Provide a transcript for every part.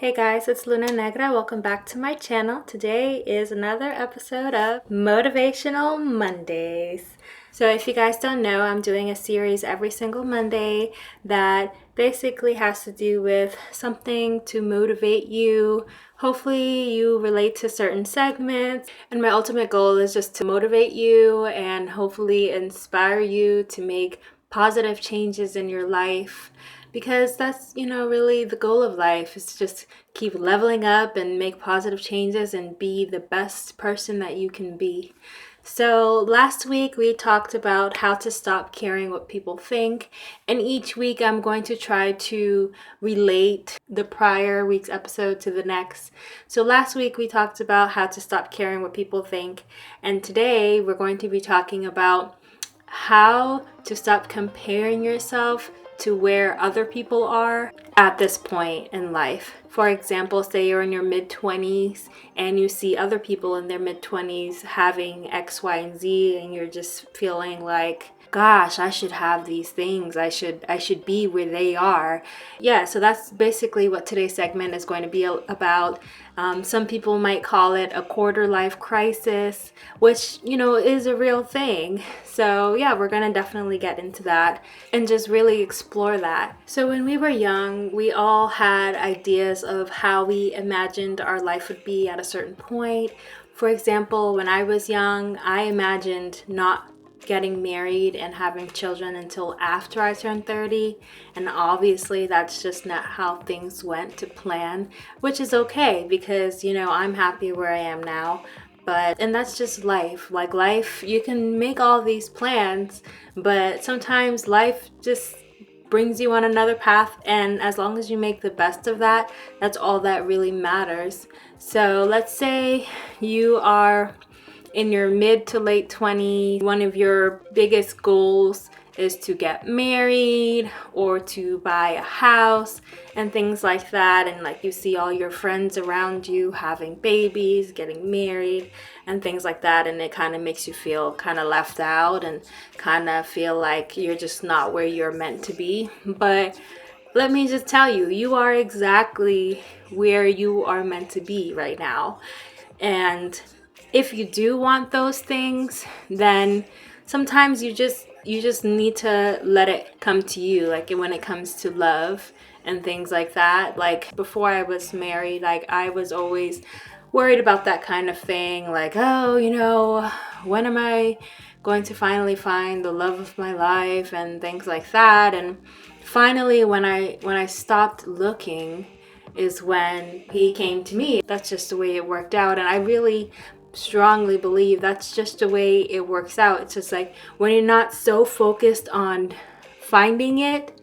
Hey guys, it's ItsLunaNegra. Welcome back to my channel. Today is another episode of Motivational Mondays. So if you guys don't know, I'm doing a series every single Monday that basically has to do with something to motivate you. Hopefully you relate to certain segments, and my ultimate goal is just to motivate you and hopefully inspire you to make positive changes in your life, because that's really the goal of life, is to just keep leveling up and make positive changes and be the best person that you can be. So last week we talked about how to stop caring what people think, and each week I'm going to try to relate the prior week's episode to the next. So last week we talked about how to stop caring what people think, and today we're going to be talking about how to stop comparing yourself to where other people are at this point in life. For example, say you're in your mid-20s and you see other people in their mid-20s having X, Y, and Z, and you're just feeling like, gosh, I should have these things. I should be where they are. Yeah, so that's basically what today's segment is going to be about. Some people might call it a quarter life crisis, which, is a real thing. So yeah, we're going to definitely get into that and just really explore that. So when we were young, we all had ideas of how we imagined our life would be at a certain point. For example, when I was young, I imagined not getting married and having children until after I turned 30, and obviously that's just not how things went to plan, which is okay because I'm happy where I am now. And that's just life. Like life, you can make all these plans, but sometimes life just brings you on another path, and as long as you make the best of that, that's all that really matters. So let's say you are in your mid to late 20s, one of your biggest goals is to get married or to buy a house and things like that. And like you see all your friends around you having babies, getting married and things like that. And it kind of makes you feel kind of left out and kind of feel like you're just not where you're meant to be. But let me just tell you, you are exactly where you are meant to be right now. And if you do want those things, then sometimes you just need to let it come to you. Like when it comes to love and things like that. Like before I was married, like I was always worried about that kind of thing. Like, oh, when am I going to finally find the love of my life and things like that. And finally, when I stopped looking is when he came to me. That's just the way it worked out. And I really strongly believe that's just the way it works out. It's just like when you're not so focused on finding it,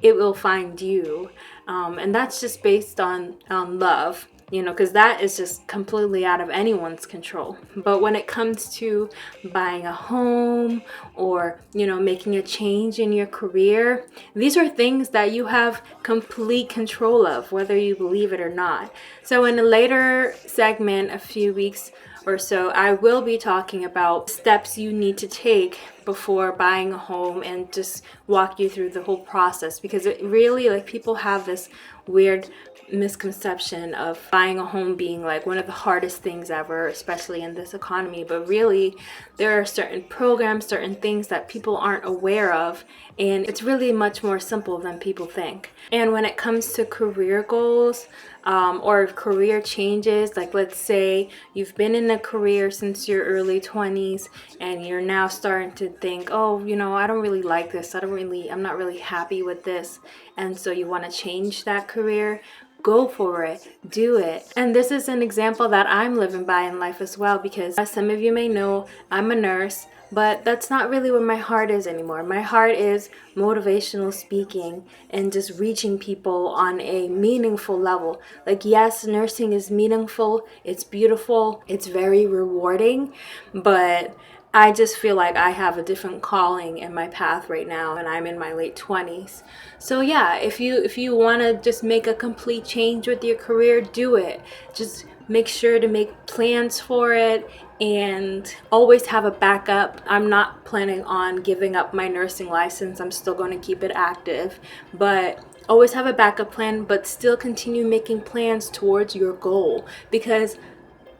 it will find you. And that's just based on love, because that is just completely out of anyone's control. But when it comes to buying a home or, making a change in your career, these are things that you have complete control of, whether you believe it or not. So in a later segment, a few weeks or so, I will be talking about steps you need to take before buying a home and just walk you through the whole process, because it really, like, people have this weird misconception of buying a home being like one of the hardest things ever, especially in this economy. But really, there are certain programs, certain things that people aren't aware of, and it's really much more simple than people think. And when it comes to career goals, or career changes, like let's say you've been in a career since your early 20s and you're now starting to think, oh, I don't really like this. I'm not really happy with this. And so you want to change that career. Go for it. Do it. And this is an example that I'm living by in life as well, because as some of you may know, I'm a nurse. But that's not really where my heart is anymore. My heart is motivational speaking and just reaching people on a meaningful level. Like, yes, nursing is meaningful. It's beautiful. It's very rewarding. But I just feel like I have a different calling in my path right now, and I'm in my late 20s. So yeah, if you want to just make a complete change with your career, do it. Just make sure to make plans for it and always have a backup. I'm not planning on giving up my nursing license. I'm still going to keep it active, but always have a backup plan, but still continue making plans towards your goal, because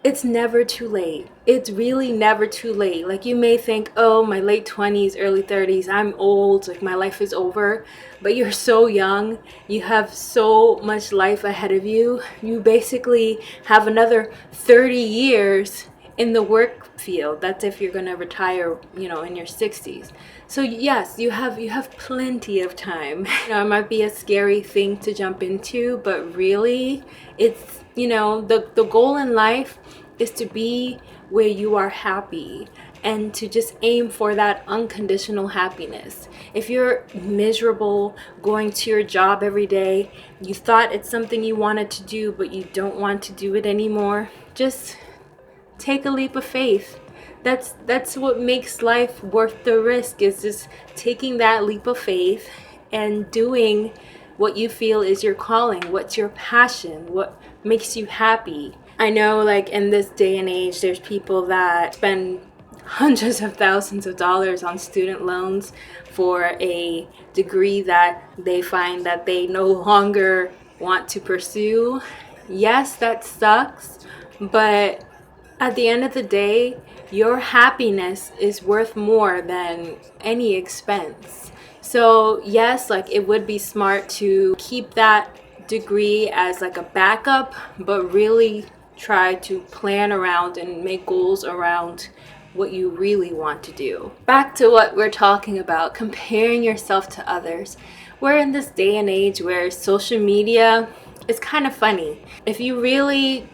it's never too late. It's really never too late. Like, you may think, oh, my late 20s, early 30s, I'm old, like my life is over. But you're so young. You have so much life ahead of you. You basically have another 30 years in the work field. That's if you're going to retire, in your 60s. So yes, you have plenty of time. It might be a scary thing to jump into, but really it's, the goal in life is to be where you are happy and to just aim for that unconditional happiness. If you're miserable going to your job every day, you thought it's something you wanted to do, but you don't want to do it anymore, just take a leap of faith. That's what makes life worth the risk, is just taking that leap of faith and doing what you feel is your calling, what's your passion, what makes you happy. I know, like, in this day and age, there's people that spend hundreds of thousands of dollars on student loans for a degree that they find that they no longer want to pursue. Yes, that sucks, but at the end of the day, your happiness is worth more than any expense. So yes, like, it would be smart to keep that degree as like a backup, but really try to plan around and make goals around what you really want to do. Back to what we're talking about, comparing yourself to others. We're in this day and age where social media is kind of funny. If you really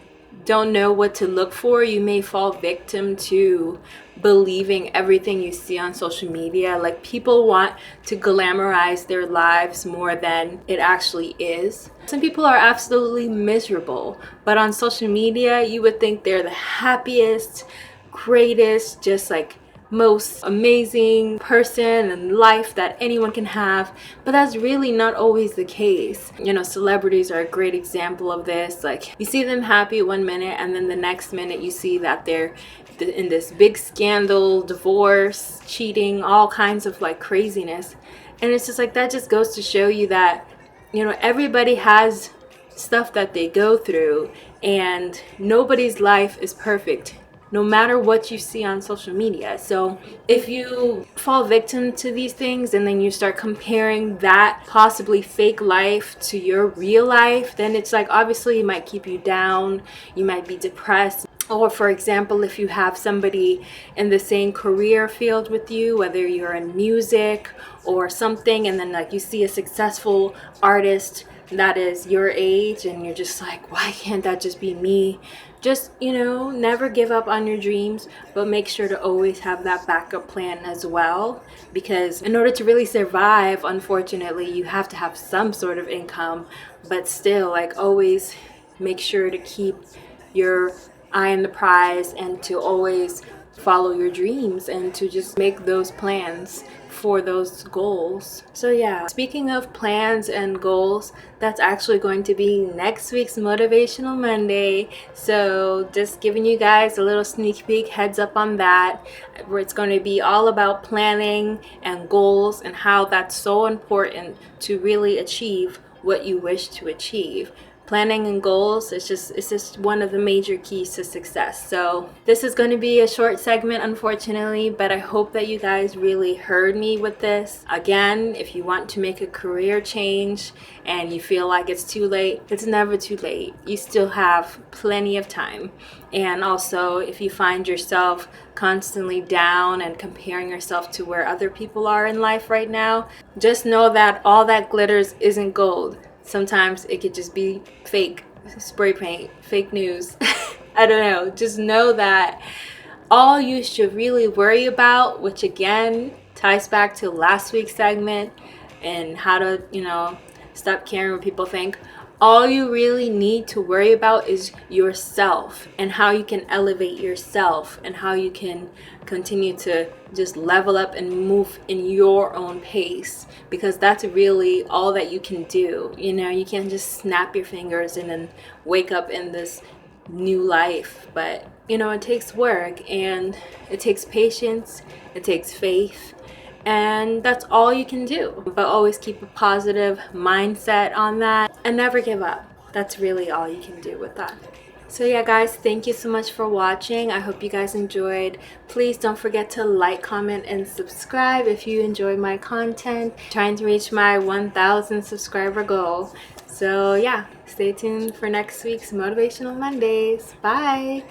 don't know what to look for, you may fall victim to believing everything you see on social media. Like, people want to glamorize their lives more than it actually is. Some people are absolutely miserable, but on social media you would think they're the happiest, greatest, just like most amazing person in life that anyone can have. But that's really not always the case. Celebrities are a great example of this. Like, you see them happy one minute, and then the next minute you see that they're in this big scandal, divorce, cheating, all kinds of like craziness. And it's just like, that just goes to show you that everybody has stuff that they go through, and nobody's life is perfect, no matter what you see on social media. So if you fall victim to these things and then you start comparing that possibly fake life to your real life, then it's like, obviously it might keep you down, you might be depressed. Or for example, if you have somebody in the same career field with you, whether you're in music or something, and then like you see a successful artist that is your age and you're just like, why can't that just be me? Just, never give up on your dreams, but make sure to always have that backup plan as well. Because in order to really survive, unfortunately, you have to have some sort of income, but still, like, always make sure to keep your eye on the prize and to always follow your dreams and to just make those plans for those goals. So yeah, speaking of plans and goals, that's actually going to be next week's Motivational Monday. So just giving you guys a little sneak peek, heads up on that, where it's going to be all about planning and goals and how that's so important to really achieve what you wish to achieve. Planning and goals, it's just one of the major keys to success. So this is going to be a short segment, unfortunately, but I hope that you guys really heard me with this. Again, if you want to make a career change and you feel like it's too late, it's never too late. You still have plenty of time. And also, if you find yourself constantly down and comparing yourself to where other people are in life right now, just know that all that glitters isn't gold. Sometimes it could just be fake spray paint, fake news. I don't know. Just know that all you should really worry about, which again ties back to last week's segment and how to, stop caring what people think. All you really need to worry about is yourself and how you can elevate yourself and how you can continue to just level up and move in your own pace, because that's really all that you can do. You can't just snap your fingers and then wake up in this new life. But it takes work and it takes patience, it takes faith, And that's all you can do. But always keep a positive mindset on that and never give up. That's really all you can do with that. So yeah guys, thank you so much for watching. I hope you guys enjoyed. Please don't forget to like, comment, and subscribe if you enjoy my content. I'm trying to reach my 1,000 subscriber goal. So yeah, stay tuned for next week's Motivational Mondays. Bye!